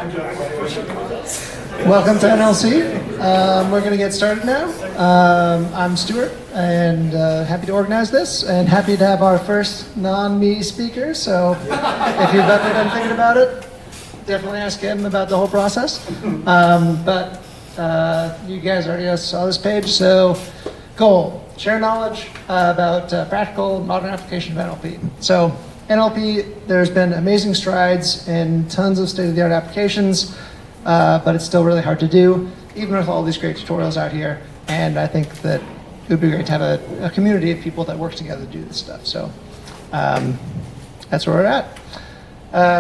Welcome to NLSea. We're going to get started now. I'm Stuart, and happy to organize this, and happy to have our first non-me speaker. So if you've ever been thinking about it, definitely ask him about the whole process. But you guys already saw this page, so goal, share knowledge about practical modern application of NLP. So NLP, there's been amazing strides in tons of state-of-the-art applications, but it's still really hard to do, even with all these great tutorials out here. And I think that it would be great to have a community of people that work together to do this stuff. So that's where we're at.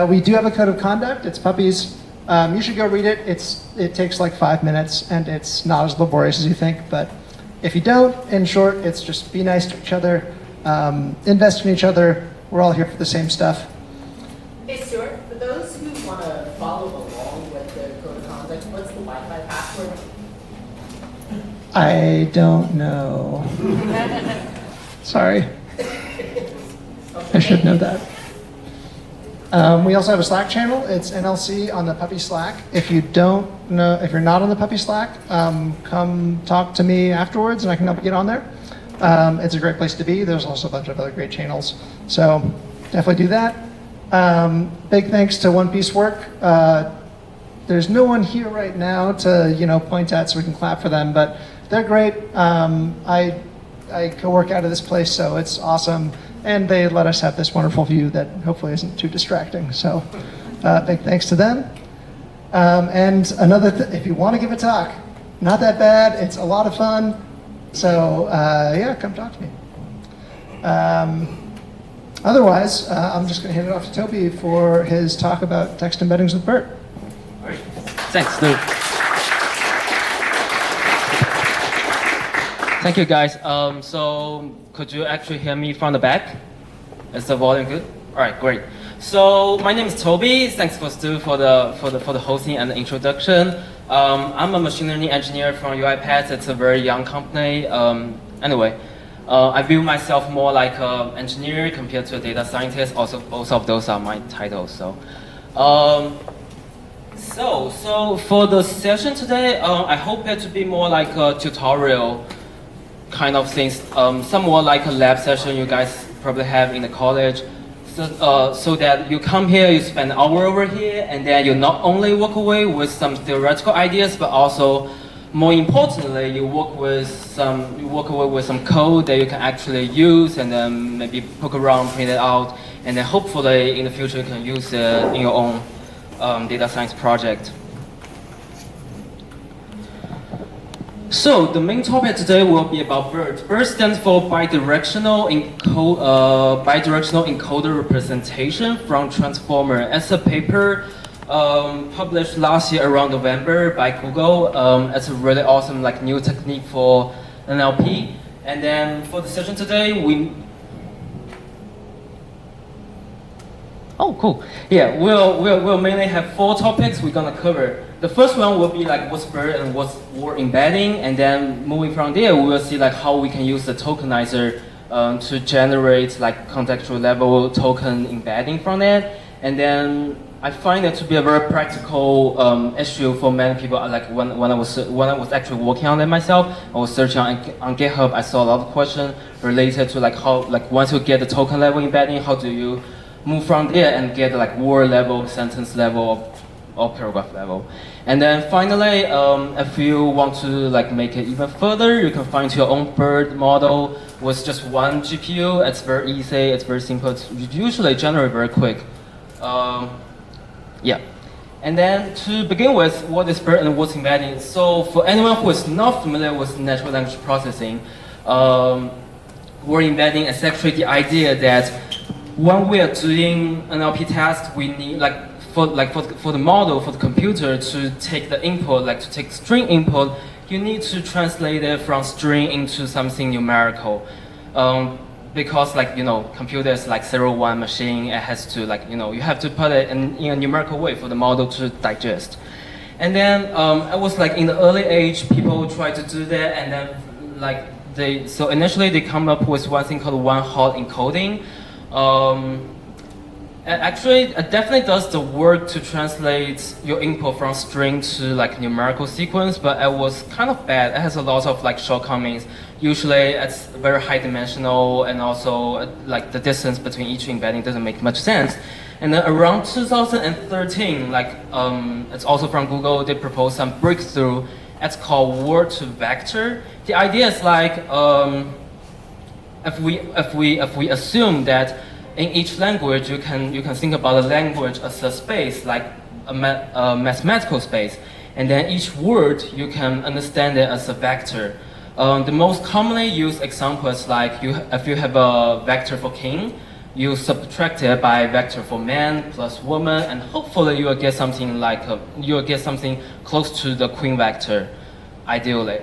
We do have a code of conduct. It's puppies. You should go read it. It takes like 5 minutes, and it's not as laborious as you think. But if you don't, in short, it's just be nice to each other, invest in each other. We're all here for the same stuff. Hey Stuart, for those who want to follow along with the code of conduct, what's the Wi-Fi password? I don't know. Sorry. I should know that. We also have a Slack channel. It's NLSea on the puppy Slack. If you don't know, if you're not on the puppy Slack, come talk to me afterwards, and I can help you get on there. It's a great place to be. There's also a bunch of other great channels. So definitely do that. Big thanks to One Piece Work. There's no one here right now to point at so we can clap for them, but they're great. I co-work out of this place, so it's awesome. And they let us have this wonderful view that hopefully isn't too distracting. So big thanks to them. And another, if you want to give a talk, not that bad. It's a lot of fun. So yeah, come talk to me. Otherwise, I'm just going to hand it off to Toby for his talk about text embeddings with BERT. All right. Thanks, Lou. Thank you, guys. So could you actually hear me from the back? Is the volume good? All right, great. So my name is Toby. Thanks for Stu for the hosting and the introduction. I'm a machine learning engineer from UIPath. It's a very young company. Anyway, I view myself more like an engineer compared to a data scientist. Also, both of those are my titles. So for the session today, I hope it to be more like a tutorial kind of things. Some more like a lab session you guys probably have in the college. So that you come here, you spend an hour over here, and then you not only walk away with some theoretical ideas, but also, more importantly, you walk away with some code that you can actually use, and then maybe poke around, print it out, and then hopefully in the future you can use it in your own data science project. So the main topic today will be about BERT. BERT stands for bidirectional encoder representation from transformer. It's a paper published last year around November by Google. It's a really awesome new technique for NLP. And then for the session today, cool. Yeah, we'll mainly have 4 topics we're gonna cover. The first one will be what's BERT and what's word embedding, and then moving from there, we will see how we can use the tokenizer to generate contextual level token embedding from it. And then I find it to be a very practical issue for many people. When I was actually working on it myself, I was searching on GitHub. I saw a lot of questions related to how once you get the token level embedding, how do you move from there and get word level, sentence level, or paragraph level. And then finally, if you want to make it even further, you can find your own BERT model with just one GPU. It's very easy, it's very simple, it's usually generate very quick. Yeah. And then to begin with, what is BERT and what's embedding? So for anyone who is not familiar with natural language processing, word embedding is actually the idea that when we are doing NLP tasks, we need for the model, for the computer to take the input, to take string input, you need to translate it from string into something numerical. Because computer is 0-1 machine, it has to you have to put it in a numerical way for the model to digest. And then it was in the early age, people tried to do that, and then so initially they come up with one thing called one-hot encoding. Actually, it definitely does the work to translate your input from string to like numerical sequence, but it was kind of bad. It has a lot of like shortcomings. Usually, it's very high dimensional, and also like the distance between each embedding doesn't make much sense. And then around 2013, it's also from Google, they proposed some breakthrough. It's called word to vector. The idea is like if we assume that in each language you can think about a language as a space, like a mathematical space, and then each word you can understand it as a vector. The most commonly used example is like if you have a vector for king, you subtract it by a vector for man plus woman, and hopefully you will get something close to the queen vector, ideally.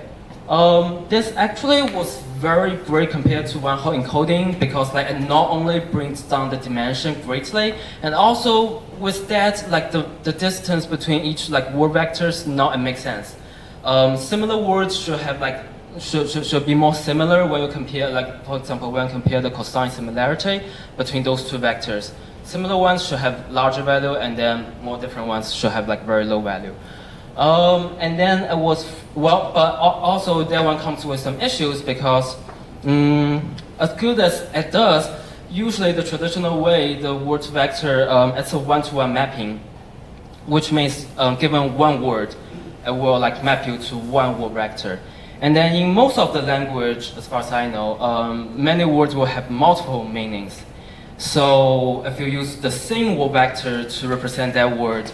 This actually was very great compared to one-hot encoding because like it not only brings down the dimension greatly, and also with that like the distance between each like word vectors not make sense. Similar words should have like should be more similar when you compare, like for example, when you compare the cosine similarity between those two vectors. Similar ones should have larger value, and then more different ones should have like very low value. And then it was but also that one comes with some issues because as good as it does, usually the traditional way the word vector it's a one-to-one mapping, which means given one word, it will like map you to one word vector. And then in most of the language, as far as I know, many words will have multiple meanings. So if you use the same word vector to represent that word,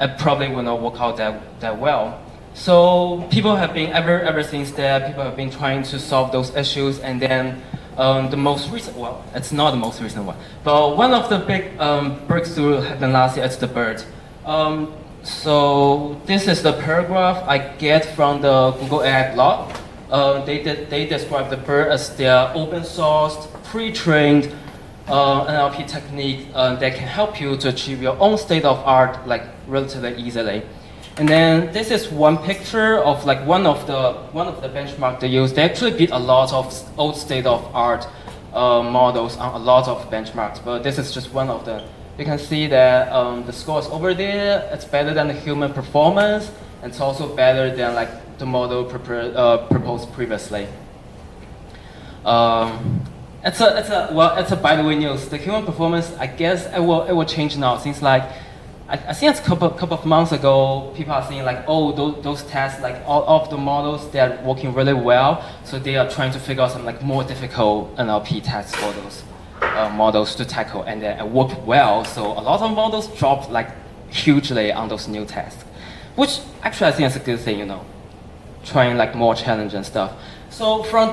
it probably will not work out that well. So people have been, ever since that, people have been trying to solve those issues, and then the most recent, well, it's not the most recent one, but one of the big breakthrough happened last year, it's the BERT. So this is the paragraph I get from the Google AI blog. They describe the BERT as their open source, pre-trained NLP technique that can help you to achieve your own state of art like relatively easily. And then this is one picture of like one of the benchmark they use. They actually beat a lot of old state of art models on a lot of benchmarks, but this is just one of the. You can see that the score is over there. It's better than the human performance, and it's also better than like the model proposed previously. It's a by the way news. The human performance, I guess it will change now. Since like I think it's a couple of months ago, people are saying like, oh, those tests, like all of the models, they are working really well. So they are trying to figure out some like more difficult NLP tests for those models to tackle, and then it worked well. So a lot of models dropped like hugely on those new tests, which actually I think is a good thing, you know, trying like more challenge and stuff. So from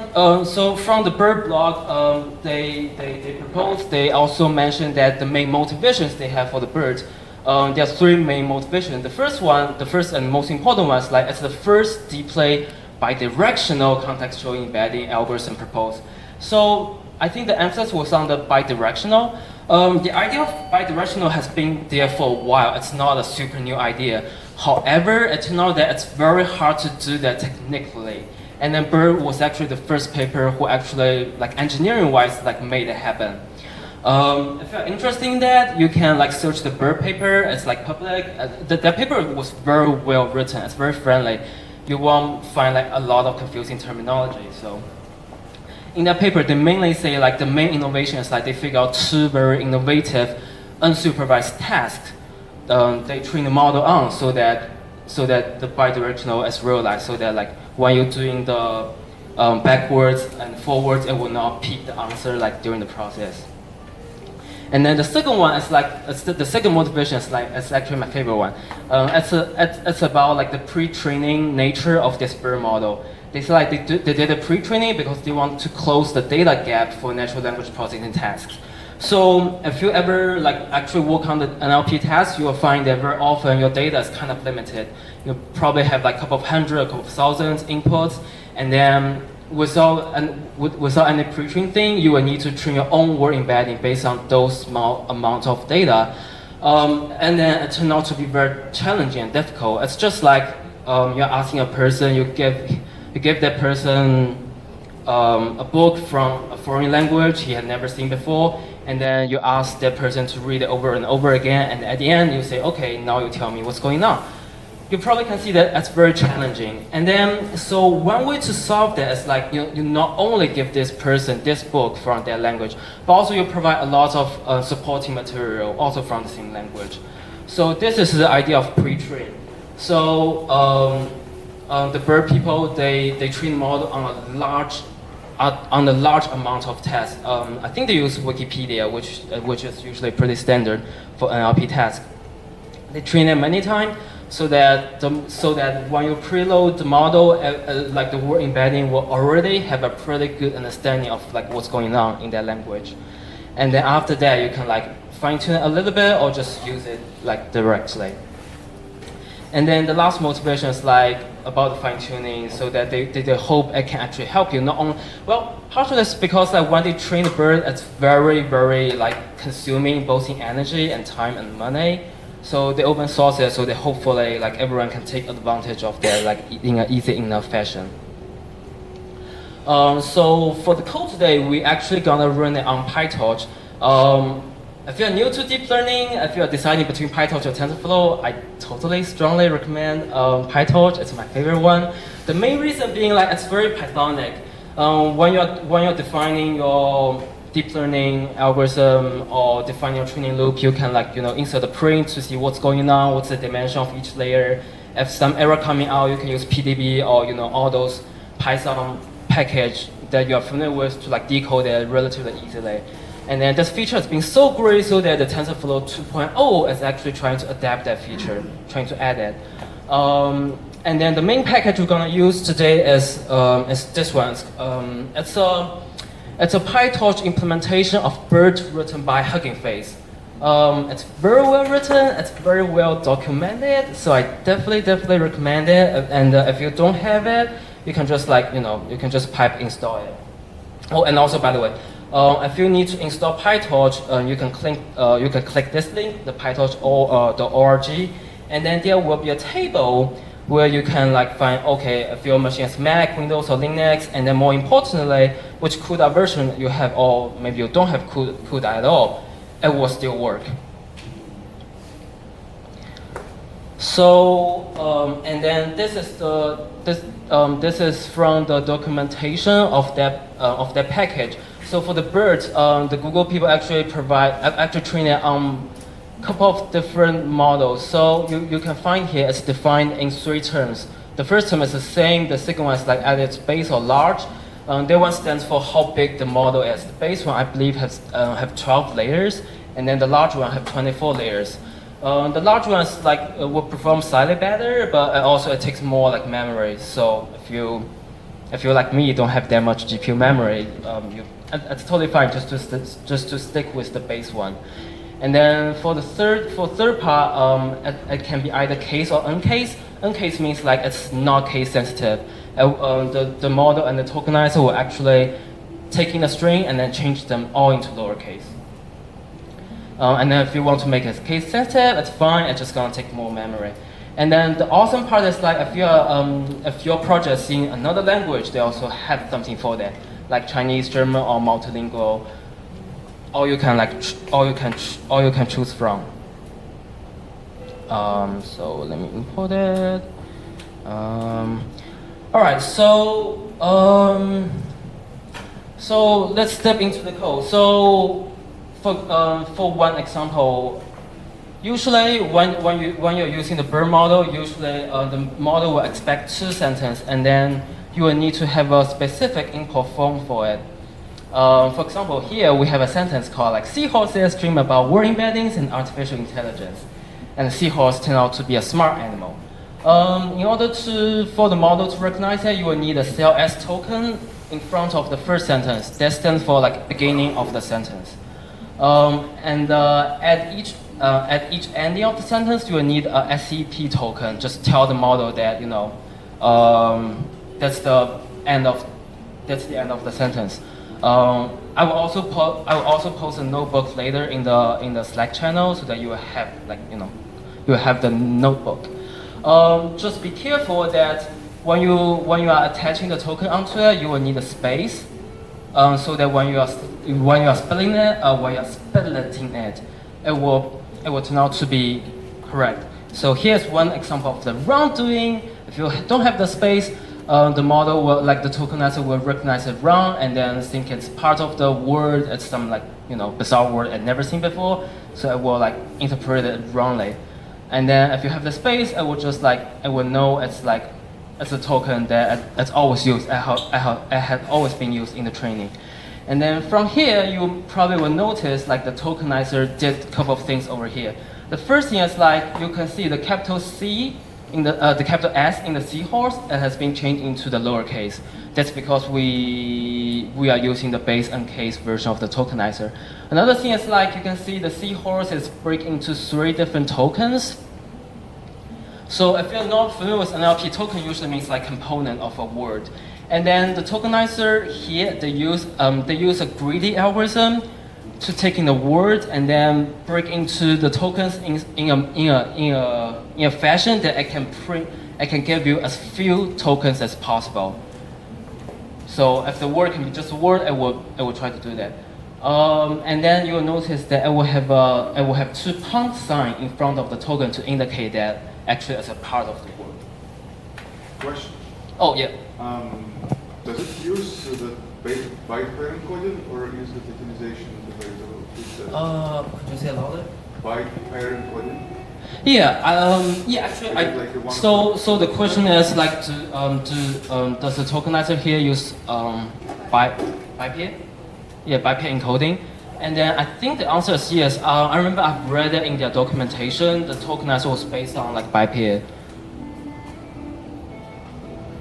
the BERT blog, they proposed. They also mentioned that the main motivations they have for the BERT. There are three main motivations. The first and most important one is like it's the first deeply bidirectional contextual embedding algorithm proposed. So I think the emphasis was on the bidirectional. The idea of bidirectional has been there for a while. It's not a super new idea. However, it turned out that it's very hard to do that technically. And then BERT was actually the first paper who actually, like engineering-wise, like made it happen. If you're interested in that, you can like search the BERT paper. It's like public. That paper was very well written. It's very friendly. You won't find like a lot of confusing terminology. So in that paper, they mainly say like the main innovation is like they figure out two very innovative, unsupervised tasks. They train the model on so that the bidirectional is realized. So that like when you're doing the backwards and forwards, it will not peek the answer like during the process. And then the second one is like the second motivation is like it's actually my favorite one. It's about like the pre-training nature of this BERT model. They say like they did a pre-training because they want to close the data gap for natural language processing tasks. So if you ever like actually work on the NLP task, you will find that very often your data is kind of limited. You probably have like a couple of hundred, a couple of thousands inputs, and then without any pre-trained thing, you will need to train your own word embedding based on those small amount of data. And then it turned out to be very challenging and difficult. It's just like you're asking a person, you give that person a book from a foreign language he had never seen before, and then you ask that person to read it over and over again, and at the end you say, okay, now you tell me what's going on. You probably can see that that's very challenging. And then, so one way to solve that is like you not only give this person this book from their language, but also you provide a lot of supporting material also from the same language. So this is the idea of pre-train. So the BERT people, they train model on a large amount of tests. I think they use Wikipedia, which is usually pretty standard for NLP tasks. They train it many times so that when you preload the model, like the word embedding will already have a pretty good understanding of like what's going on in that language. And then after that, you can like fine tune it a little bit or just use it like directly. And then the last motivation is like about the fine tuning, so that they hope it can actually help you. Not only, well, partially it's because like when they train the BERT, it's very like consuming both in energy and time and money. So they open source it, so that hopefully like everyone can take advantage of that like in an easy enough fashion. So for the code today, we actually gonna run it on PyTorch. If you're new to deep learning, if you're deciding between PyTorch or TensorFlow, I totally strongly recommend PyTorch. It's my favorite one. The main reason being like it's very Pythonic. When you're defining your deep learning algorithm or defining your training loop, you can like insert a print to see what's going on, what's the dimension of each layer. If some error coming out, you can use PDB or all those Python package that you are familiar with to like decode it relatively easily. And then this feature has been so great so that the TensorFlow 2.0 is actually trying to adapt that feature, trying to add it. And then the main package we're gonna use today is this one. It's a PyTorch implementation of BERT written by Hugging Face. It's very well written, it's very well documented, so I definitely recommend it. And if you don't have it, you can just like, you can just pipe install it. Oh, and also by the way, if you need to install PyTorch, you can click this link, the PyTorch.org, and then there will be a table where you can like find, okay, if your machine is Mac, Windows, or Linux, and then more importantly, which CUDA version you have, or maybe you don't have CUDA at all, it will still work. So, and then this is from the documentation of that package. So for the BERT, the Google people actually train it on a couple of different models. So you can find here it's defined in 3 terms. The first term is the same. The second one is like at its base or large. That one stands for how big the model is. The base one I believe have 12 layers, and then the large one have 24 layers. The large one is like will perform slightly better, but also it takes more like memory. So if you're like me, you don't have that much GPU memory, it's totally fine just to stick with the base one. And then for the third part, it can be either case or uncase. Uncase means like it's not case sensitive. The model and the tokenizer will actually take in a string and then change them all into lowercase. And then if you want to make it case sensitive, it's fine. It's just gonna take more memory. And then the awesome part is like if your project is in another language, they also have something for that, like Chinese, German, or multilingual. All you can choose from. So let me import it. All right, so let's step into the code. So for one example, usually when you're using the BERT model, usually the model will expect 2 sentences, and then you will need to have a specific import form for it. For example, here we have a sentence called like seahorses dream about word embeddings and artificial intelligence, and the seahorse turned out to be a smart animal. In order for the model to recognize it, you will need a CLS token in front of the first sentence. That stands for like beginning of the sentence. And at each ending of the sentence, you will need a SEP token. Just tell the model that that's the end of the sentence. I will also post a notebook later in the Slack channel so that you will have you will have the notebook. Just be careful that when you are attaching the token onto it, you will need a space, so that when you are when you are spelling it, when you are spelling it, it will turn out to be correct. So here's one example of the wrong doing. If you don't have the space, the model will, like the tokenizer will recognize it wrong and then think it's part of the word. It's some like, bizarre word I've never seen before. So it will like interpret it wrongly. And then if you have the space, it will just like, it will know it's like, it's a token that it's always used, it had always been used in the training. And then from here, you probably will notice like the tokenizer did a couple of things over here. The first thing is like, you can see the capital C in the capital S in the seahorse, it has been changed into the lowercase. That's because we are using the base and case version of the tokenizer. Another thing is like, you can see the seahorse is breaking into 3 different tokens. So if you're not familiar with NLP, token usually means like component of a word. And then the tokenizer here, they use a greedy algorithm to take in the word and then break into the tokens in a fashion that it can give you as few tokens as possible. So if the word can be just a word, it will try to do that. And then you'll notice that it will have 2 pound sign in front of the token to indicate that actually it's a part of the word. Question. Oh yeah. Does it use the byte pair encoding or use the tokenization device? Could you say it louder? Byte pair encoding? Yeah, actually, so the question is like, does the tokenizer here use byte pair? Yeah, byte pair encoding. And then I think the answer is yes. I remember I've read it in their documentation. The tokenizer was based on like byte pair.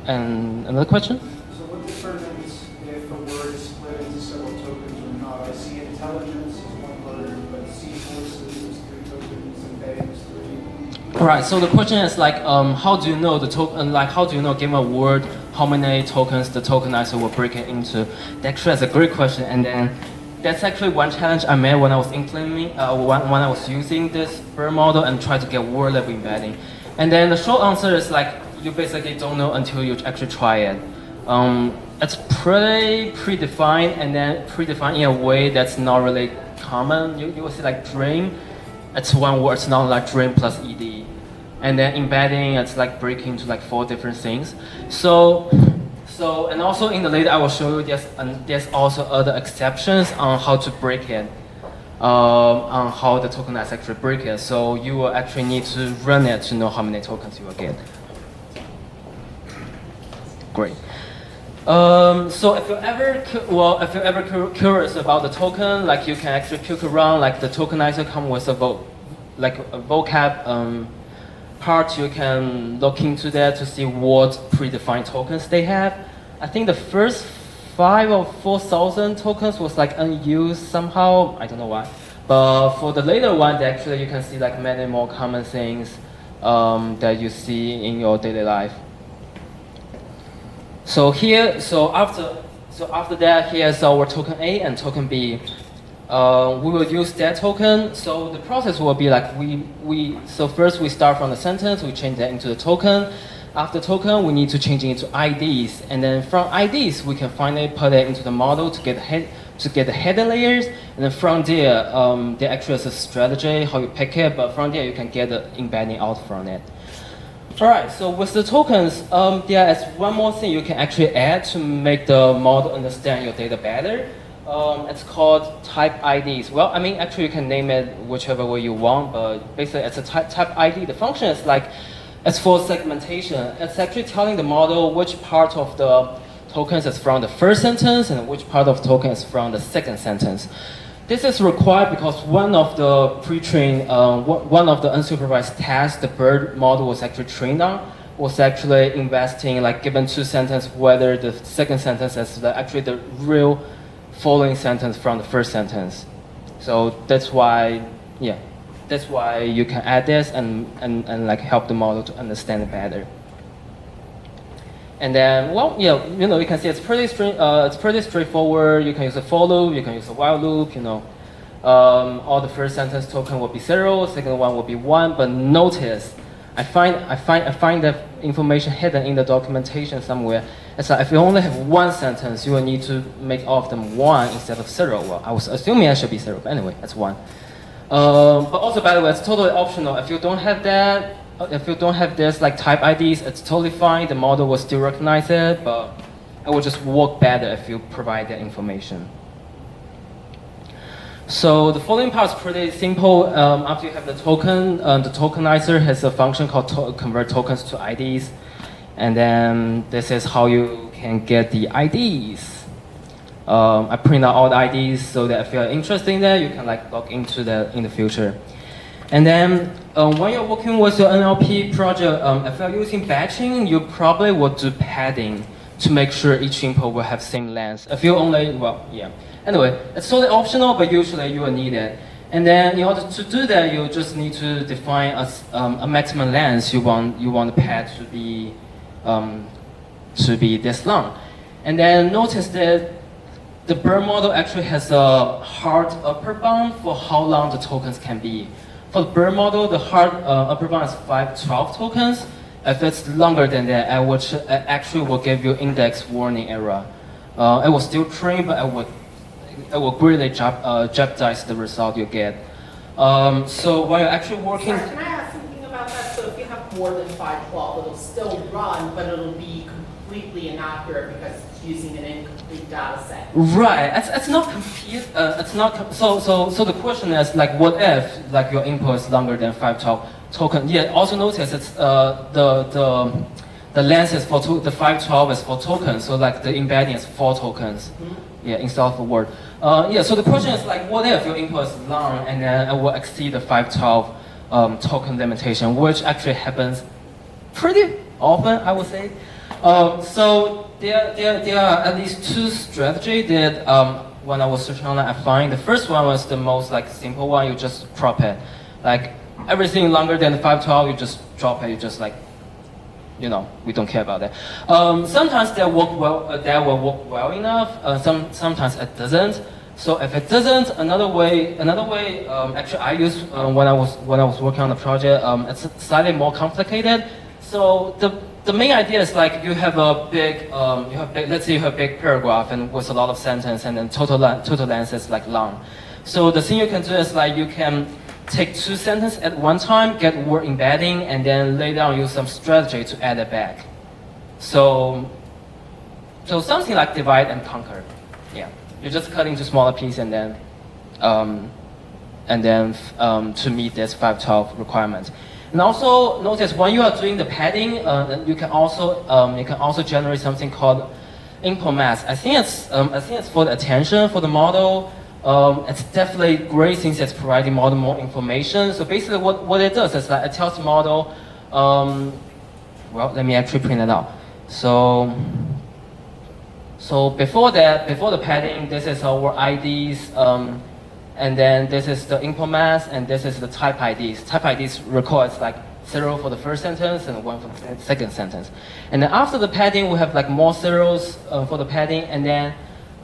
And another question? So what determines if a word is split into several tokens or not? I see intelligence is 1 word, but C-forces is 3 tokens, embedding is 3. All right. So the question is like, how do you know the token? Like, how do you know, given a word, how many tokens the tokenizer will break it into? That actually is a great question. And then that's actually one challenge I made when I was implementing, when I was using this BERT model and try to get word level embedding. And then the short answer is like, you basically don't know until you actually try it. It's pretty predefined, and then predefined in a way that's not really common. You will see like dream, it's 1 word, it's not like dream plus ed. And then embedding, it's like breaking into like 4 different things. So and also in the later I will show you there's also other exceptions on how to break it, on how the tokenizer actually break it. So you will actually need to run it to know how many tokens you will get. Great. So if you're ever curious about the token, like you can actually click around, like the tokenizer come with a vocab part. You can look into that to see what predefined tokens they have. I think the first 5,000 or 4,000 tokens was like unused somehow. I don't know why. But for the later one, actually you can see like many more common things that you see in your daily life. So after that, here's our token A and token B. We will use that token. So the process will be like so first we start from the sentence, we change that into the token. After token, we need to change it into IDs, and then from IDs we can finally put it into the model to get the header layers, and then from there, there actually is a strategy how you pick it, but from there you can get the embedding out from it. Alright, so with the tokens, there is one more thing you can actually add to make the model understand your data better. It's called type IDs. Well, I mean, actually you can name it whichever way you want, but basically it's a type ID. The function is like, it's for segmentation. It's actually telling the model which part of the tokens is from the first sentence and which part of the token is from the second sentence. This is required because one of the pre-trained, one of the unsupervised tasks the BERT model was actually trained on was actually investing, like given 2 sentences, whether the second sentence is actually the real following sentence from the first sentence. So that's why, yeah, that's why you can add this and like help the model to understand it better. And then, well, yeah, you can see it's pretty straightforward. You can use a for loop, you can use a while loop, all the first sentence token will be 0, second one will be 1, but notice I find that information hidden in the documentation somewhere. It's like if you only have one sentence, you will need to make all of them one instead of zero. Well, I was assuming it should be zero, but anyway, that's one. But also, by the way, it's totally optional. If you don't have that, if you don't have this like type IDs, it's totally fine. The model will still recognize it, but it will just work better if you provide that information. So the following part is pretty simple. After you have the token, the tokenizer has a function called convert tokens to IDs. And then this is how you can get the IDs. I print out all the IDs so that if you're interested in that, you can like log into that in the future. And then when you're working with your NLP project, if you're using batching, you probably will do padding to make sure each input will have same length. If you only, well, yeah. Anyway, it's totally optional, but usually you will need it. And then in order to do that, you just need to define a maximum length you want the pad to be this long. And then notice that the BERT model actually has a hard upper bound for how long the tokens can be. For the BERT model, the hard upper bound is 512 tokens. If it's longer than that, it actually will give you index warning error. It will still train, but it will greatly jeopardize the result you get. So when you're actually working... Sorry, can I ask something about that? So if you have more than 512, it'll still run, but it'll be completely inaccurate because it's using an incomplete data set. Right, it's not complete. It's not so the question is like, what if like your input is longer than 512 token? Yeah. Also notice it's the length is for the 512 is for tokens. So like the embedding is 4 tokens. Mm-hmm. Yeah, instead of a word. Yeah. So the question is like, what if your input is long and then it will exceed the 512 token limitation, which actually happens pretty often, I would say. So there are at least 2 strategies that when I was searching online I find. The first one was the most like simple one. You just drop it, like everything longer than the 512, you just drop it. You just like, you know, we don't care about that. Sometimes that work well. That will work well enough. Sometimes it doesn't. So if it doesn't, another way. Actually, I use when I was working on the project. It's slightly more complicated. So the main idea is like you have a big, let's say you have a big paragraph and with a lot of sentence, and then total length is like long. So the thing you can do is like you can take 2 sentences at one time, get word embedding, and then later on use some strategy to add it back. So something like divide and conquer. Yeah, you just cut into smaller pieces and then to meet this 512 requirement. And also notice when you are doing the padding, you can also generate something called input mask. I think it's for the attention for the model. It's definitely great since it's providing model more information. So basically, what it does is that it tells the model. Well, let me actually print it out. So before the padding, this is our IDs. And then this is the input mask, and this is the type IDs. Type IDs records like 0 for the first sentence and 1 for the second sentence. And then after the padding, we have like more zeros for the padding, and then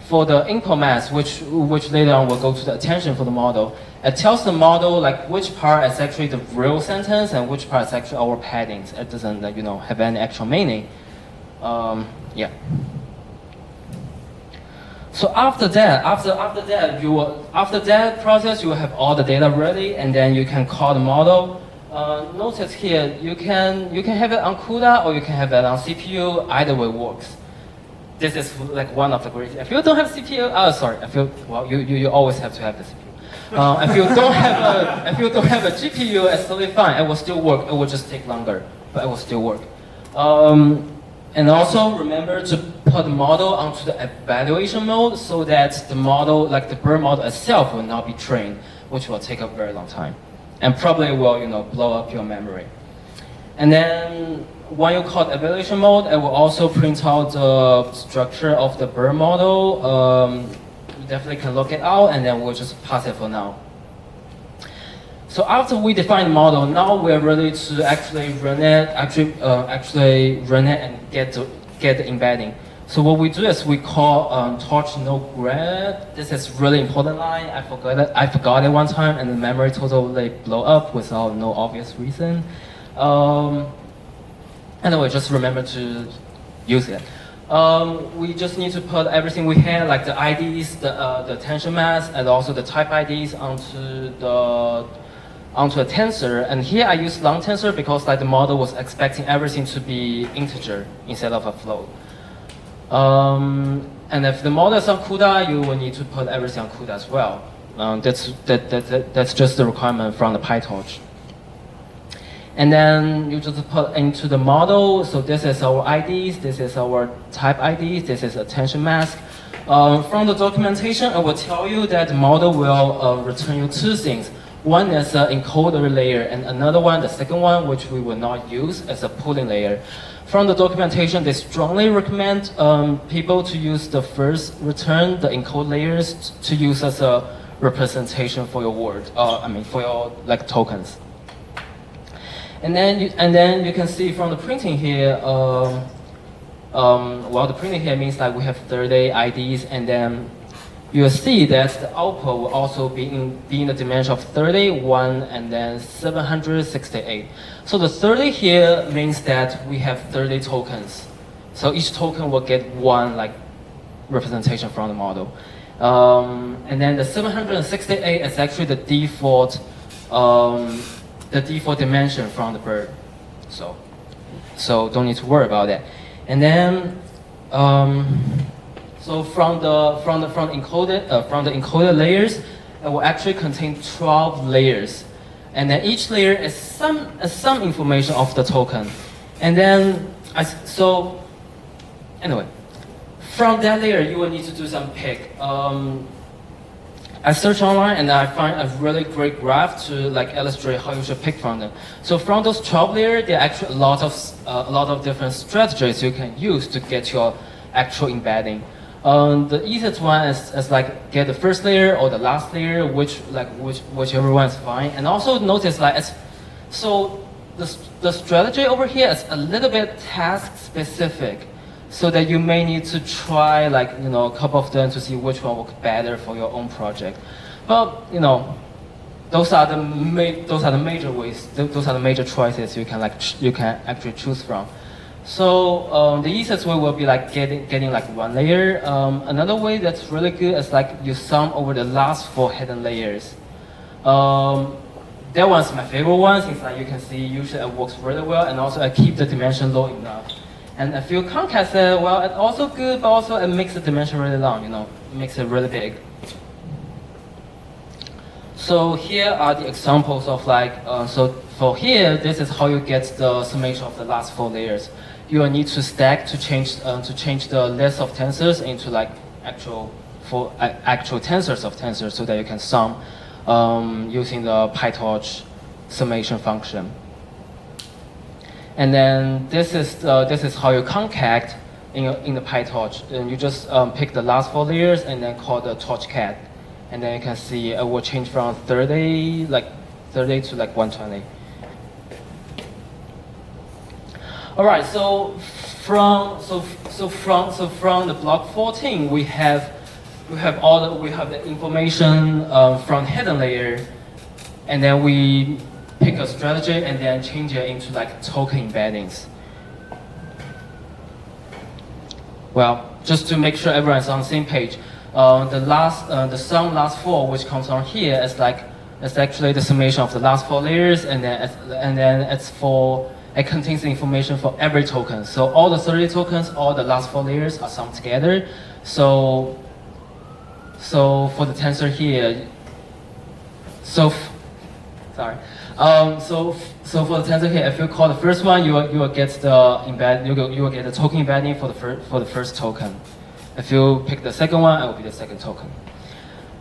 for the input mask, which later on will go to the attention for the model. It tells the model like which part is actually the real sentence and which part is actually our paddings. It doesn't like, you know, have any actual meaning. Yeah. So after that process, you will have all the data ready, and then you can call the model. Notice here, you can have it on CUDA or you can have it on CPU. Either way works. This is like one of the great. If you don't have CPU, you always have to have the CPU. If you don't have a GPU, it's totally fine. It will still work. It will just take longer, but it will still work. And also remember to put the model onto the evaluation mode so that the model, like the BERT model itself, will not be trained, which will take a very long time, and probably will, you know, blow up your memory. And then when you call evaluation mode, it will also print out the structure of the BERT model. You definitely can look it out, and then we'll just pass it for now. So after we define the model, now we're ready to actually run it, and get the embedding. So what we do is we call torch no grad. This is really important line. I forgot it one time, and the memory totally blow up without no obvious reason. Anyway, just remember to use it. We just need to put everything we have, like the IDs, the attention mask, and also the type IDs onto a tensor. And here I use long tensor because like the model was expecting everything to be integer instead of a float. And if the model is on CUDA, you will need to put everything on CUDA as well. That's just the requirement from the PyTorch. And then you just put into the model, so this is our IDs, this is our type IDs, this is attention mask. From the documentation, I will tell you that the model will return you two things. One is an encoder layer, and another one, the second one, which we will not use, is a pooling layer. From the documentation, they strongly recommend people to use the first return, the encode layers, to use as a representation for your word, for your like tokens. And then you can see from the printing here, the printing here means that we have 30 IDs, and then you'll see that the output will also be in the dimension of 31 and then 768. So the 30 here means that we have 30 tokens. So each token will get one like representation from the model. And then the 768 is actually the default dimension from the BERT. So don't need to worry about that. And then so from the encoded layers, it will actually contain 12 layers, and then each layer is some information of the token. And then anyway, from that layer you will need to do some pick. I searched online and I find a really great graph to like illustrate how you should pick from them. So from those 12 layers, there are actually a lot of different strategies you can use to get your actual embedding. The easiest one is like get the first layer or the last layer, whichever one is fine. And also notice like the strategy over here is a little bit task specific, so that you may need to try like a couple of them to see which one works better for your own project. But those are the major ways. Those are the major choices you can actually choose from. So the easiest way will be like getting like one layer. Another way that's really good is like you sum over the last 4 hidden layers. That one's my favorite one, since like you can see usually it works really well, and also I keep the dimension low enough. And if you concatenate it, well, it's also good, but also it makes the dimension really long. It makes it really big. So here are the examples of like so for here, this is how you get the summation of the last 4 layers. You will need to stack to change the list of tensors into like actual tensors of tensors, so that you can sum using the PyTorch summation function. And then this is how you concat in the PyTorch. And you just pick the last 4 layers and then call the torchcat, and then you can see it will change from 30 to like 120. All right, so from the block 14, we have the information from hidden layer, and then we pick a strategy and then change it into like token embeddings. Well, just to make sure everyone's on the same page, the sum last 4, which comes on here, is actually the summation of the last 4 layers, and then it contains the information for every token. So all the 30 tokens, all the last 4 layers are summed together. So for the tensor here, so for the tensor here, if you call the first one, you will get the token embedding for the first token. If you pick the second one, it will be the second token.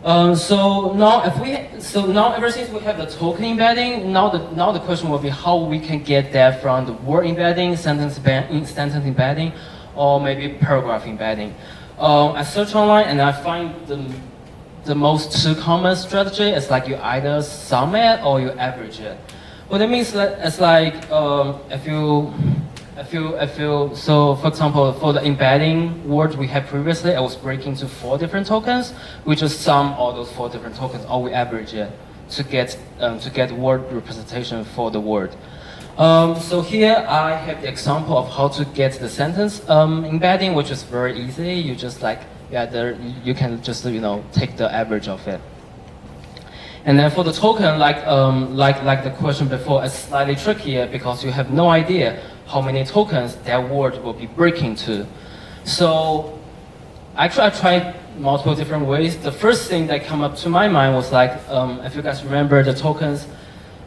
So now ever since we have the token embedding, now the question will be how we can get that from the word embedding, sentence embedding, or maybe paragraph embedding. I search online and I find the most 2 common strategy is like you either sum it or you average it. What it means is like so for example, for the embedding word we had previously, I was breaking to 4 different tokens. We just sum all those 4 different tokens, or we average it to get word representation for the word. So here I have the example of how to get the sentence embedding, which is very easy. You just like, yeah, there, you can just, take the average of it. And then for the token, like the question before, it's slightly trickier because you have no idea how many tokens that word will be breaking to. So actually I tried multiple different ways. The first thing that came up to my mind was like, if you guys remember the tokens,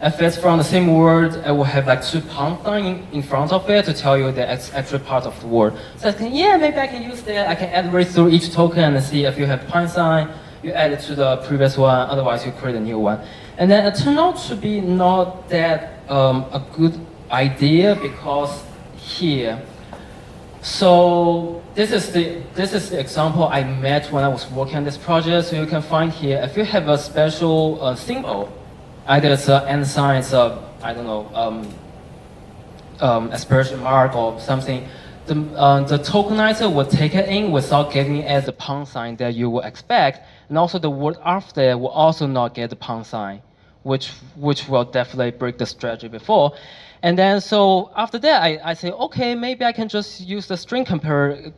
if it's from the same word, it will have like 2 pound sign in front of it to tell you that it's actually part of the word. So I think, yeah, maybe I can use that. I can iterate through each token and see if you have pound sign, you add it to the previous one, otherwise you create a new one. And then it turned out to be not that a good idea because here, so this is the example I met when I was working on this project. So you can find here, if you have a special symbol, either it's an and sign, it's a, I don't know, aspersion mark or something, the tokenizer will take it in without giving it the pound sign that you would expect, and also the word after it will also not get the pound sign, which will definitely break the strategy before. And then so after that, I say, okay, maybe I can just use the string compare.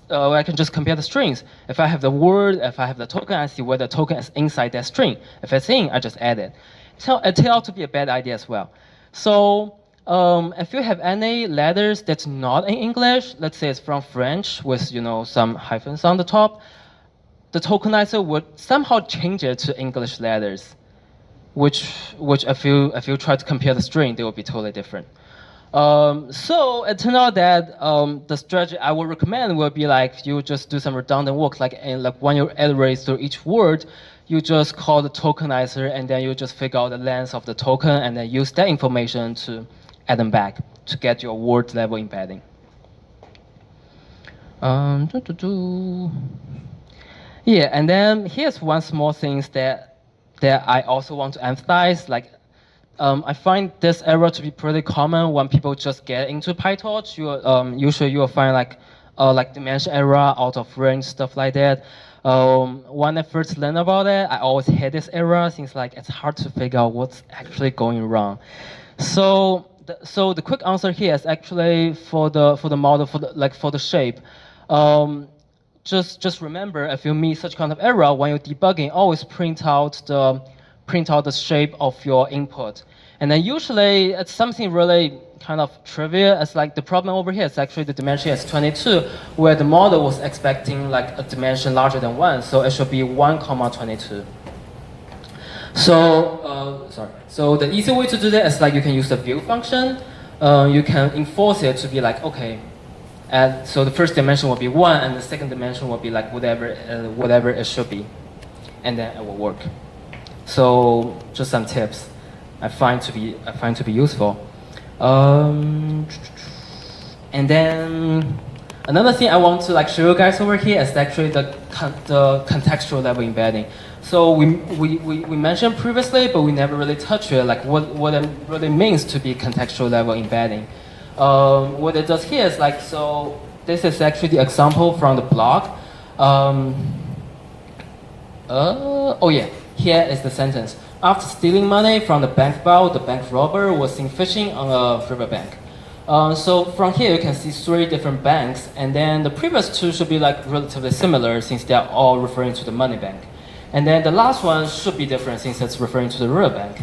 I can just compare the strings. If I have the word, if I have the token, I see whether the token is inside that string. If it's in, I just add it. So it turned out to be a bad idea as well. So if you have any letters that's not in English, let's say it's from French with some hyphens on the top, the tokenizer would somehow change it to English letters, which if you try to compare the string, they will be totally different. So it turned out that the strategy I would recommend will be like you just do some redundant work, like when you iterate through each word, you just call the tokenizer and then you just figure out the length of the token and then use that information to add them back to get your word level embedding. Yeah, and then here's one small thing that I also want to emphasize. Like, I find this error to be pretty common when people just get into PyTorch. Usually you will find like dimension error, out of range, stuff like that. When I first learned about it, I always had this error. Things like it's hard to figure out what's actually going wrong. So the quick answer here is actually for the model for the shape. Just remember, if you meet such kind of error when you're debugging, always print out the shape of your input. And then usually it's something really kind of trivial. It's like the problem over here is actually the dimension is 22, where the model was expecting like a dimension larger than 1, so it should be 1, 22. So the easy way to do that is like you can use the view function. You can enforce it to be like, okay, and so the first dimension will be 1, and the second dimension will be like whatever it should be, and then it will work. So just some tips I find to be useful. And then another thing I want to like show you guys over here is actually the contextual level embedding. So we mentioned previously, but we never really touched it, like what it really means to be contextual level embedding. What it does here is like, so this is actually the example from the blog. Oh yeah, here is the sentence. After stealing money from the bank vault, the bank robber was seen fishing on a riverbank. So from here you can see 3 different banks, and then the previous 2 should be like relatively similar since they are all referring to the money bank. And then the last one should be different since it's referring to the riverbank.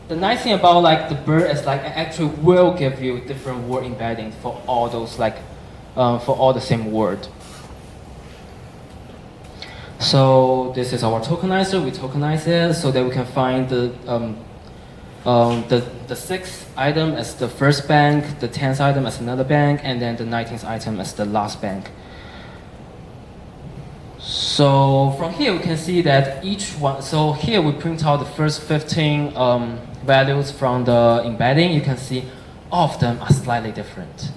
The nice thing about like the BERT is like it actually will give you different word embeddings for all those like for all the same word. So this is our tokenizer. We tokenize it so that we can find the 6th item as the first bank, the 10th item as another bank, and then the 19th item as the last bank. So from here we can see that each one, so here we print out the first 15 values from the embedding. You can see all of them are slightly different.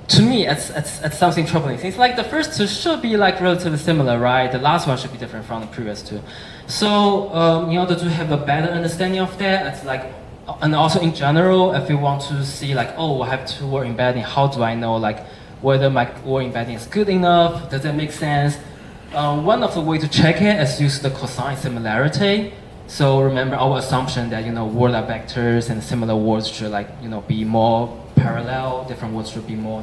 To me, it's something troubling. It's like the first 2 should be like relatively similar, right? The last one should be different from the previous 2. So in order to have a better understanding of that, it's like, and also in general, if you want to see like, oh, I have 2 word embedding, how do I know like whether my word embedding is good enough? Does that make sense? One of the ways to check it is use the cosine similarity. So remember our assumption that words are vectors and similar words should be more parallel. Different words should be more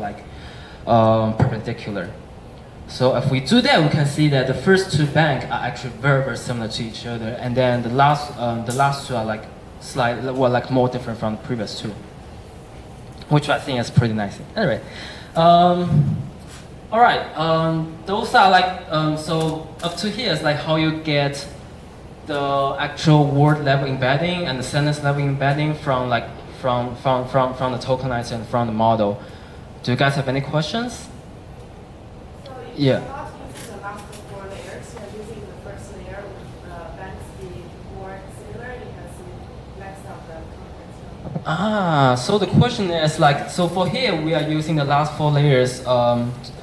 perpendicular. So if we do that, we can see that the first two banks are actually very, very similar to each other, and then the last two are more different from the previous two, which I think is pretty nice. Anyway, all right, those are so up to here is how you get the actual word level embedding and the sentence level embedding from from the tokenizer and from the model. Do you guys have any questions? So Yeah. you're not using the last four layers, you're using the first layer with banks being more similar because you mixed up the context. So the question is so for here we are using the last four layers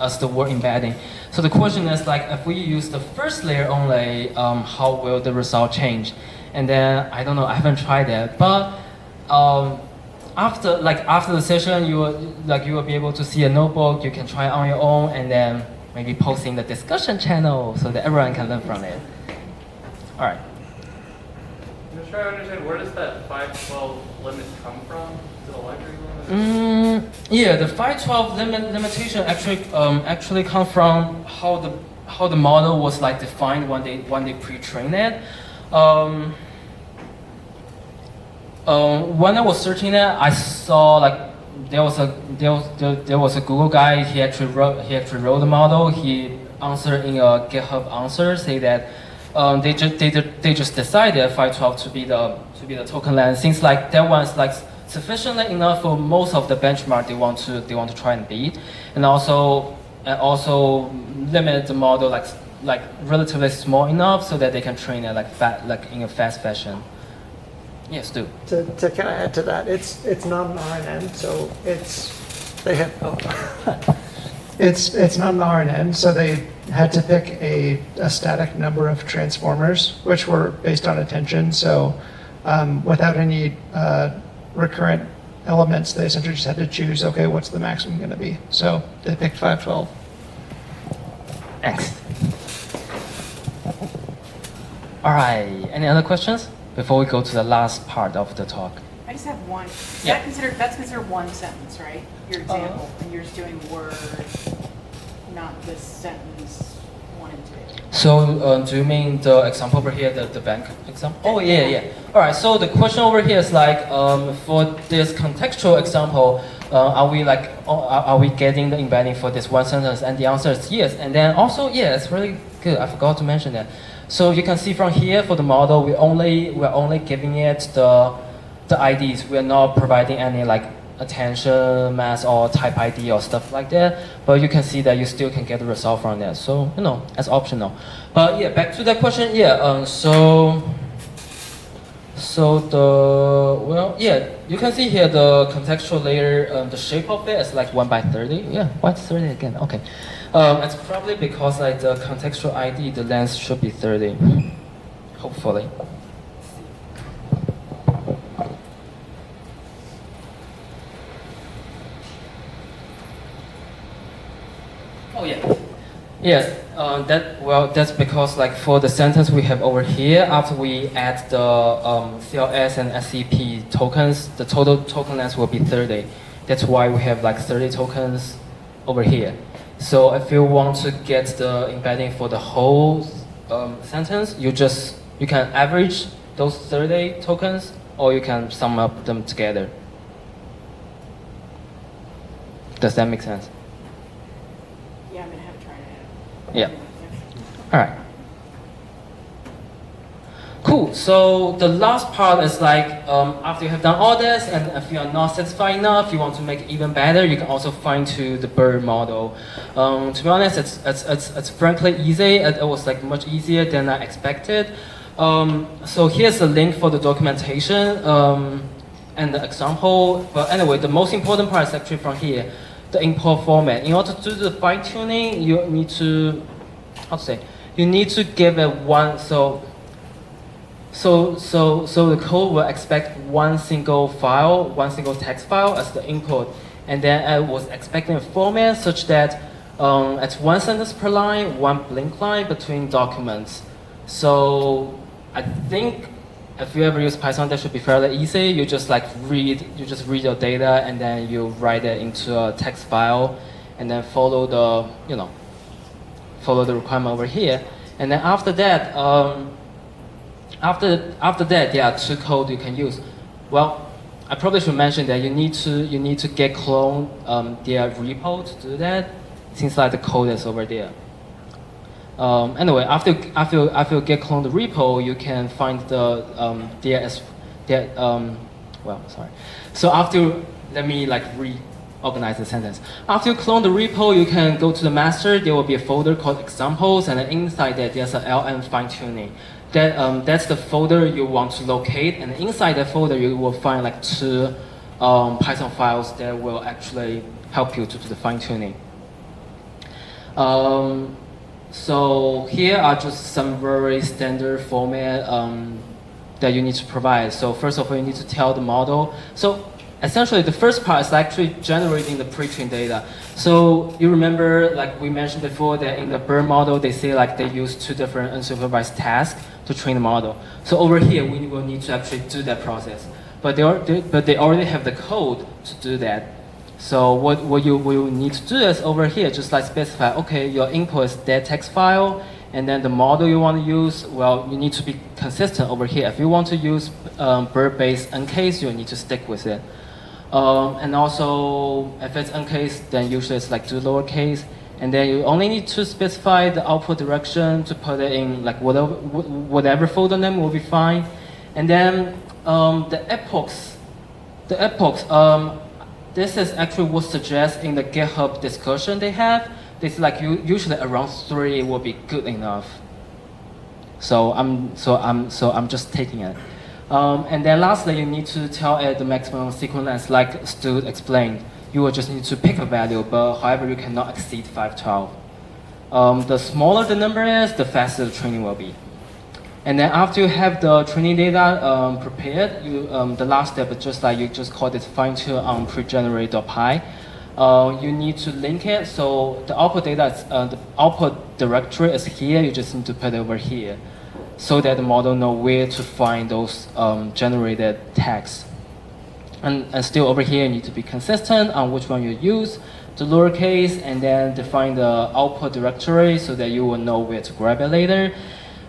as the word embedding. So the question is if we use the first layer only, how will the result change? And then I don't know, I haven't tried that, but after the session, you will be able to see a notebook. You can try it on your own, and then maybe post in the discussion channel so that everyone can learn from it. All right. I'm just trying to understand, where does that 512 limit come from? Is it a library limit? Yeah, the 512 limitation actually come from how the model was defined when they pre-trained it. When I was searching it, I saw there was a Google guy. He actually wrote the model. He answered in a GitHub answer, say that they just decided 512 to be the token length. Since that one's sufficiently enough for most of the benchmark they want to try and beat, and also limit the model relatively small enough so that they can train it in a fast fashion. Yes, do. To kind of add to that, it's not an RNN, so they had it's not an RNN, so they had to pick a static number of transformers, which were based on attention. So without any recurrent elements, they essentially just had to choose, okay, what's the maximum going to be? So they picked 512. Thanks. All right. Any other questions before we go to the last part of the talk? I just have one. Yeah. That's considered one sentence, right? Your example, and you're just doing word, not the sentence 1 and 2. So do you mean the example over here, the bank example? Oh yeah. All right. So the question over here is for this contextual example, are we getting the embedding for this one sentence? And the answer is yes. And then also it's really good. I forgot to mention that. So you can see from here for the model, we're only giving it the IDs. We're not providing any attention, mass, or type ID or stuff like that. But you can see that you still can get the result from that. So it's optional. But back to that question. You can see here the contextual layer, the shape of it is 1/30. Yeah, why 30 again? Okay. It's probably because the contextual ID, the length should be 30, hopefully. Oh yeah. Yes, that's because for the sentence we have over here, after we add the CLS and SCP tokens, the total token length will be 30. That's why we have 30 tokens over here. So if you want to get the embedding for the whole sentence, you can average those 30 tokens, or you can sum up them together. Does that make sense? Yeah, I'm gonna have to try it out. Yeah. All right. Cool. So the last part is after you have done all this, and if you are not satisfied enough, you want to make it even better, you can also fine tune the BERT model. To be honest, it's frankly easy. It was much easier than I expected. So here's a link for the documentation and the example. But anyway, the most important part is actually from here, the import format. In order to do the fine tuning, you need to give it one. So the code will expect one single file, one single text file as the input, and then it was expecting a format such that it's one sentence per line, one blink line between documents. So I think if you ever use Python, that should be fairly easy. You just read your data and then you write it into a text file, and then follow the requirement over here. And then after that, after that, there are two codes you can use. Well, I probably should mention that you need to get clone their repo to do that. Seems like the code is over there. Anyway, after you get clone the repo, you can find the well, sorry. So let me reorganize the sentence. After you clone the repo, you can go to the master. There will be a folder called examples, and then inside that there's an LM fine tuning. That's the folder you want to locate, and inside that folder you will find two Python files that will actually help you to do the fine tuning. So here are just some very standard format that you need to provide. So first of all, you need to tell the model. So essentially, the first part is actually generating the pre-trained data. So you remember, like we mentioned before, that in the BERT model, they say they use two different unsupervised tasks to train the model. So over here, we will need to actually do that process. But they already have the code to do that. So what you need to do is over here, just specify, okay, your input is that text file, and then the model you want to use, well, you need to be consistent over here. If you want to use BERT-based uncase, you need to stick with it. And also, if it's uncase, then usually it's do lowercase, and then you only need to specify the output direction to put it in whatever folder name will be fine. And then the epochs, this is actually what suggests in the GitHub discussion they have. It's usually around 3 will be good enough. So I'm just taking it. And then lastly, you need to tell it the maximum sequence length, like Stu explained. You will just need to pick a value, but however, you cannot exceed 512. The smaller the number is, the faster the training will be. And then after you have the training data prepared, the last step is just you just call it fine-tune on pregenerate.py. You need to link it, so the output data is, the output directory is here. You just need to put it over here, so that the model know where to find those generated tags. And still over here, you need to be consistent on which one you use, the lowercase, and then define the output directory so that you will know where to grab it later.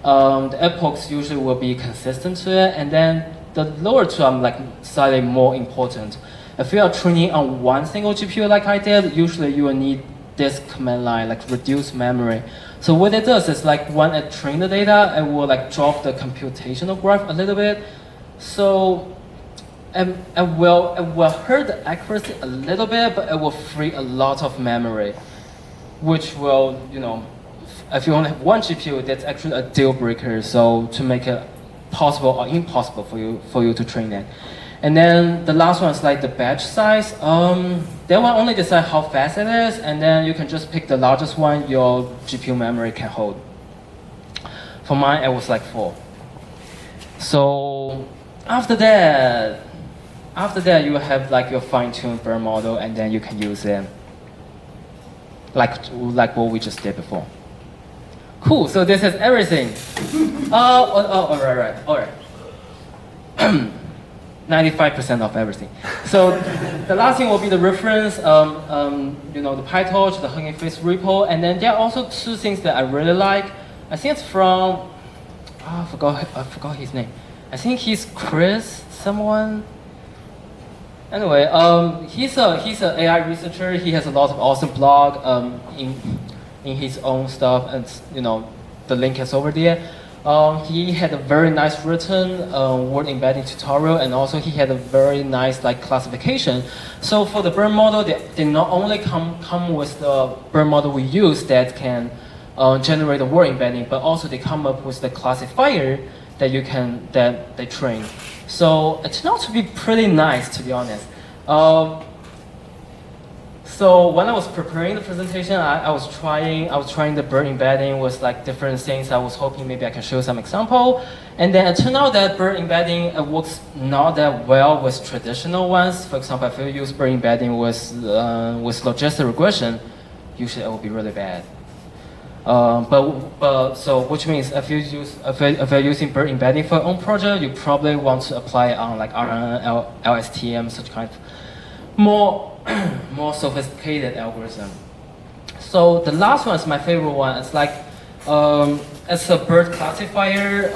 The epochs usually will be consistent to it, and then the lower two are slightly more important. If you are training on one single GPU like I did, usually you will need this command line, reduce memory. So what it does is when it trains the data, it will drop the computational graph a little bit. So it will hurt the accuracy a little bit, but it will free a lot of memory, which will, if you only have one GPU, that's actually a deal breaker. So to make it possible or impossible for you to train it. And then the last one is the batch size. They will only decide how fast it is, and then you can just pick the largest one your GPU memory can hold. For mine, it was 4. So after that you have your fine-tuned BERT model, and then you can use it like what we just did before. Cool. So this is everything. All right. 95% of everything. So the last thing will be the reference, the PyTorch, the Hugging Face repo, and then there are also two things that I really like. I think it's from, I forgot his name. I think he's Chris, someone. Anyway, he's an AI researcher. He has a lot of awesome blog in his own stuff, and the link is over there. He had a very nice written word embedding tutorial, and also he had a very nice classification. So for the BERT model, they not only come with the BERT model we use that can generate a word embedding, but also they come up with the classifier that they train. So it turned out to be pretty nice, to be honest. So when I was preparing the presentation, I was trying the BERT embedding with different things. I was hoping maybe I can show some example, and then it turned out that BERT embedding works not that well with traditional ones. For example, if you use BERT embedding with logistic regression, usually it will be really bad. So which means if you're using BERT embedding for your own project, you probably want to apply it on like RNN, LSTM, such kind of more sophisticated algorithm. So the last one is my favorite one. It's like it's a BERT classifier.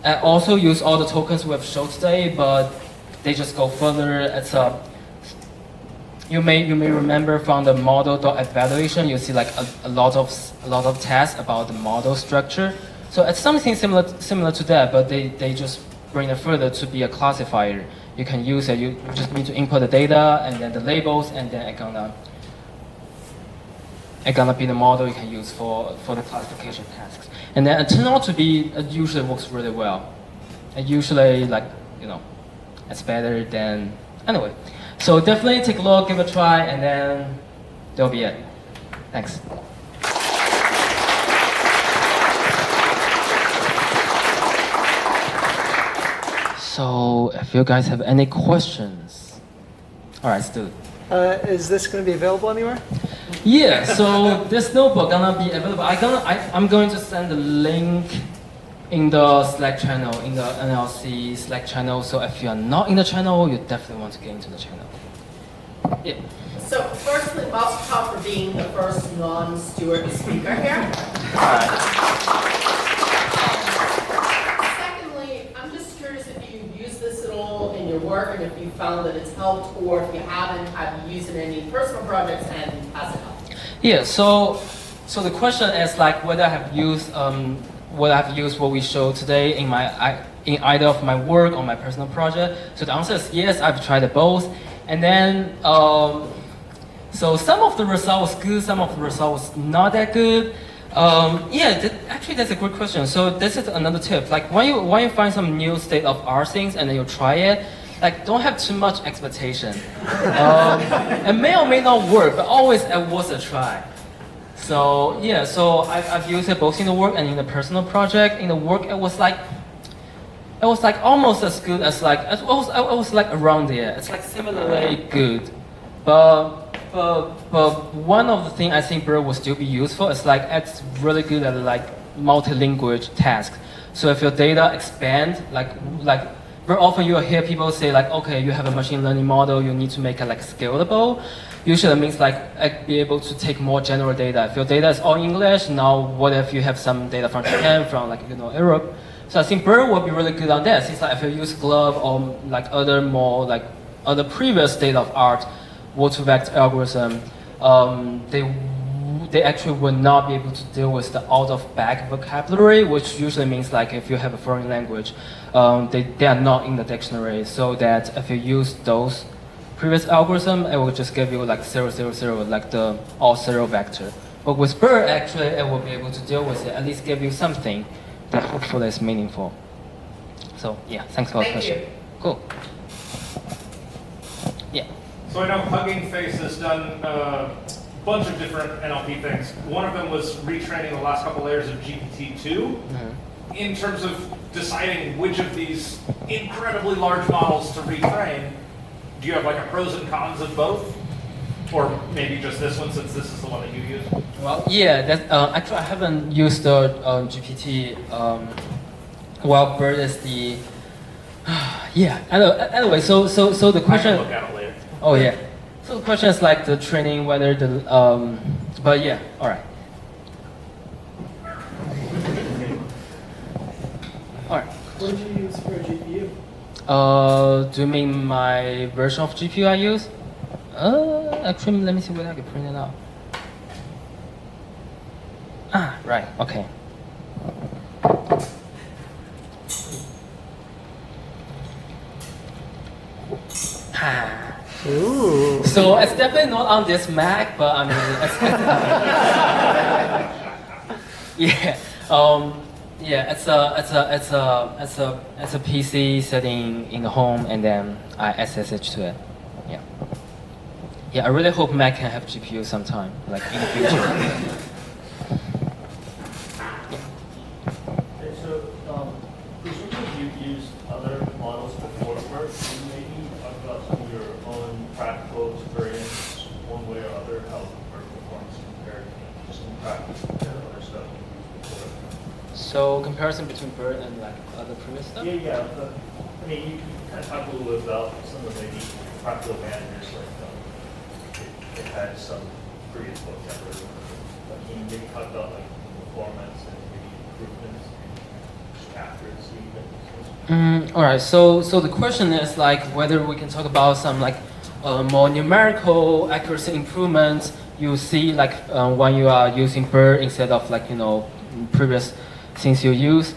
I also use all the tokens we have showed today, but they just go further. It's a you may remember from the model.evaluation, you see like a lot of tests about the model structure. So it's something similar to that, but they just bring it further to be a classifier. You can use it. You just need to input the data and then the labels, and then it's gonna be the model you can use for the classification tasks. And then it turned out to be, it usually works really well. It usually it's better than, anyway. So definitely take a look, give it a try, and then that'll be it. Thanks. So if you guys have any questions, all right, let's do it. Is this going to be available anywhere? Yeah, so this notebook gonna be available. I'm going to send the link in the Slack channel, in the NLSea Slack channel. So if you are not in the channel, you definitely want to get into the channel. Yeah. So firstly, welcome Tom for being the first non-Stewart speaker here. Secondly, I'm just curious if you use this at all in your work and if you found that it's helped, or if you haven't, have you used it in any personal projects and has it helped? Yeah. So the question is like whether I have used what we showed today in either of my work or my personal project. So the answer is yes. I've tried it both. And then, so some of the results was good, some of the results was not that good. Actually that's a good question. So this is another tip. Like when you find some new state-of-art things and then you try it, like don't have too much expectation. It may or may not work, but always it was a try. So yeah, so I've used it both in the work and in the personal project. In the work, it was like almost as good as like it was like around there. It's like similarly good, but one of the things I think BERT will still be useful is like it's really good at like multi-language tasks. So if your data expand, like very often you'll hear people say like, okay, you have a machine learning model, you need to make it like scalable. Usually it means like be able to take more general data. If your data is all English, now what if you have some data from Japan, from like Europe? So I think BERT will be really good on that. Since like if you use GloVe or like other previous state-of-art word-to-vector algorithm, they actually will not be able to deal with the out-of-bag vocabulary, which usually means like if you have a foreign language, they are not in the dictionary. So that if you use those previous algorithm, it will just give you like 0, 0, 0, like the all zero vector. But with BERT, actually, it will be able to deal with it, at least give you something that hopefully is meaningful. So yeah, thanks for the question. Cool. Yeah. So I know Hugging Face has done a bunch of different NLP things. One of them was retraining the last couple layers of GPT-2. Mm-hmm. In terms of deciding which of these incredibly large models to retrain, do you have like a pros and cons of both? Or maybe just this one, since this is the one that you use? Well, yeah, actually I haven't used the GPT. Well, BERT is the yeah. Anyway, so the question. I can look at it later. Oh yeah. So the question is like the training, whether the but yeah, all right. All right. What did you use for a GPU? Do you mean my version of GPU I use? Actually, let me see whether I can print it out. Ah, right, okay. Ooh. So it's definitely not on this Mac, but I mean, yeah. Yeah, it's a PC sitting in the home, and then I SSH to it. Yeah. Yeah, I really hope Mac can have GPU sometime, like in the future. Okay, so presumably you've used other models before BERT. Can you maybe talk about some of your own practical experience, one way or other, how BERT performs compared to just in practice? So comparison between BERT and like other previous stuff? Yeah. I mean, you kind of talk a little bit about some of the maybe practical advantages, like it had some previous vocabulary. But can you maybe talk about like performance and maybe improvements and accuracy? All right. So the question is like whether we can talk about some like more numerical accuracy improvements you see like when you are using BERT instead of like previous things you use.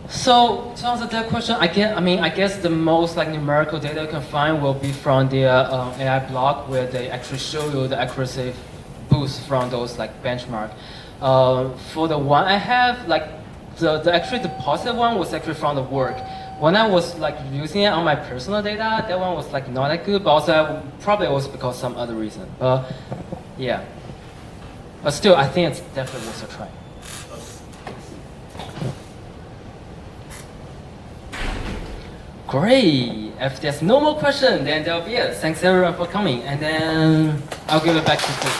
So to answer that question, I guess the most like numerical data you can find will be from the AI blog where they actually show you the accuracy boost from those like benchmark. For the one I have, like actually the positive one was actually from the work. When I was like using it on my personal data, that one was like not that good, but also probably was because some other reason. Yeah. But still, I think it's definitely worth a try. Great. If there's no more question, then that'll be it. Thanks everyone for coming, and then I'll give it back to you.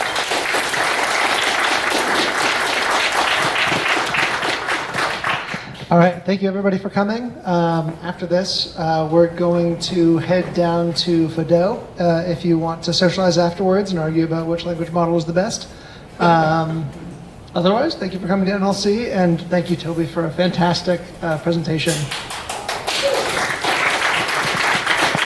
All right, thank you everybody for coming. After this, we're going to head down to Fado if you want to socialize afterwards and argue about which language model is the best. Otherwise, thank you for coming to NLSea, and thank you, Toby, for a fantastic presentation.